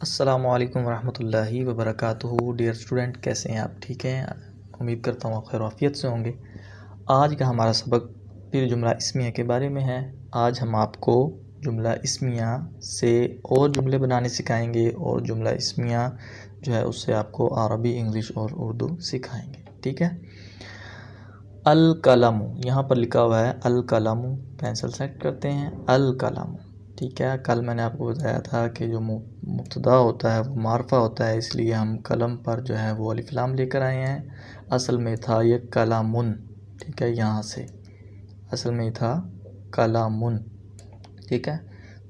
السلام علیکم ورحمۃ اللہ وبرکاتہ۔ ڈیئر اسٹوڈنٹ، کیسے ہیں آپ؟ ٹھیک ہیں؟ امید کرتا ہوں آپ خیر و عافیت سے ہوں گے۔ آج کا ہمارا سبق پھر جملہ اسمیہ کے بارے میں ہے۔ آج ہم آپ کو جملہ اسمیہ سے اور جملے بنانے سکھائیں گے، اور جملہ اسمیہ جو ہے اس سے آپ کو عربی، انگلش اور اردو سکھائیں گے، ٹھیک ہے؟ القلم، یہاں پر لکھا ہوا ہے القلم، پینسل سیٹ کرتے ہیں القلم، ٹھیک ہے؟ کل میں نے آپ کو بتایا تھا کہ جو مبتدا ہوتا ہے وہ معرفہ ہوتا ہے، اس لیے ہم قلم پر جو ہے وہ الف لام لے کر آئے ہیں۔ اصل میں تھا یہ کلامن، ٹھیک ہے؟ یہاں سے اصل میں تھا کلامن، ٹھیک ہے؟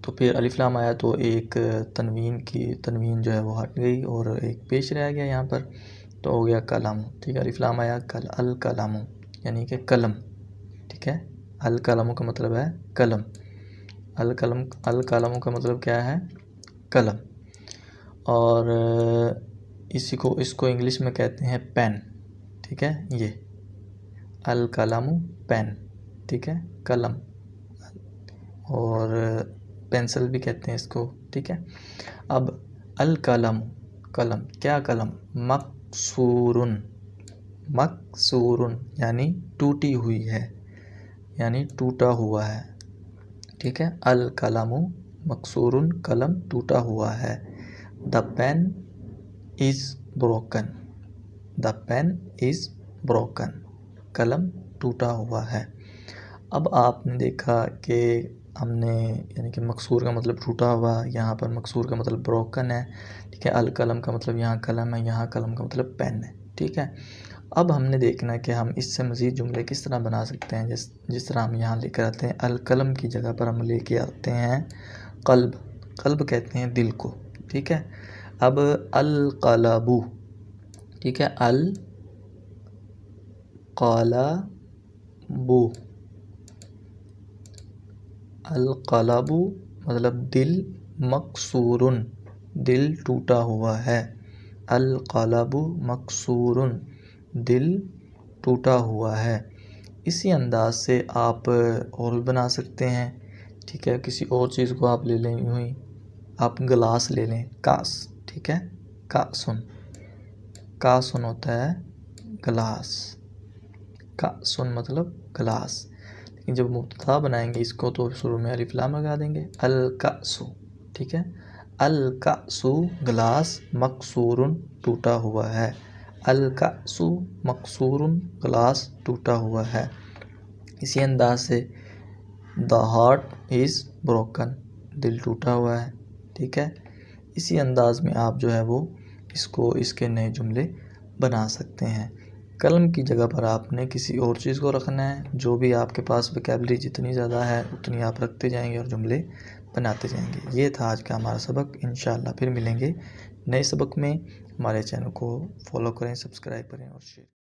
تو پھر الف لام آیا تو ایک تنوین جو ہے وہ ہٹ گئی اور ایک پیش رہ گیا یہاں پر، تو ہو گیا کلام، ٹھیک ہے؟ الف لام آیا الکلام یعنی کہ قلم، ٹھیک ہے؟ القلم کا مطلب ہے قلم، القلم کا مطلب کیا ہے؟ قلم۔ اور اس کو انگلش میں کہتے ہیں پین، ٹھیک ہے؟ یہ القلم پین، ٹھیک ہے؟ قلم، اور پینسل بھی کہتے ہیں اس کو، ٹھیک ہے؟ اب القلم، قلم، کیا قلم؟ مکسورن، مکسورن یعنی ٹوٹی ہوئی ہے، یعنی ٹوٹا ہوا ہے، ٹھیک ہے؟ القلم مکسورن، قلم ٹوٹا ہوا ہے۔ The pen is broken, the pen is broken, قلم ٹوٹا ہوا ہے۔ اب آپ نے دیکھا کہ ہم نے یعنی کہ مکسور کا مطلب ٹوٹا ہوا، یہاں پر مکسور کا مطلب بروکن ہے، ٹھیک ہے؟ القلم کا مطلب یہاں قلم ہے، یہاں قلم کا مطلب پین ہے، ٹھیک ہے؟ اب ہم نے دیکھنا ہے کہ ہم اس سے مزید جملے کس طرح بنا سکتے ہیں، جس طرح ہم یہاں لے کر آتے ہیں القلم کی جگہ پر ہم لے کے آتے ہیں قلب، قلب کہتے ہیں دل کو، ٹھیک ہے؟ اب القلبو، ٹھیک ہے؟ القلبو، القلبو مطلب دل، مکسورن دل ٹوٹا ہوا ہے، القلب مکسورن دل ٹوٹا ہوا ہے۔ اسی انداز سے آپ اور بھی بنا سکتے ہیں، ٹھیک ہے؟ کسی اور چیز کو آپ لے لیں، یوں ہی آپ گلاس لے لیں، کاس، ٹھیک ہے؟ کاسن، کاسن ہوتا ہے گلاس، کاسن مطلب گلاس، لیکن جب مبتدا بنائیں گے اس کو تو شروع میں الف لام لگا دیں گے، الکاسو، ٹھیک ہے؟ الکاسو گلاس، مکسورن ٹوٹا ہوا ہے، الکاسو مکسورن گلاس ٹوٹا ہوا ہے۔ اسی انداز سے دا ہارٹ از بروکن دل ٹوٹا ہوا ہے، ٹھیک ہے؟ اسی انداز میں آپ جو ہے وہ اس کے نئے جملے بنا سکتے ہیں۔ قلم کی جگہ پر آپ نے کسی اور چیز کو رکھنا ہے، جو بھی آپ کے پاس ویکیبلری جتنی زیادہ ہے اتنی آپ رکھتے جائیں گے اور جملے بناتے جائیں گے۔ یہ تھا آج کا ہمارا سبق، انشاءاللہ پھر ملیں گے نئے سبق میں۔ ہمارے چینل کو فالو کریں، سبسکرائب کریں اور شیئر کریں۔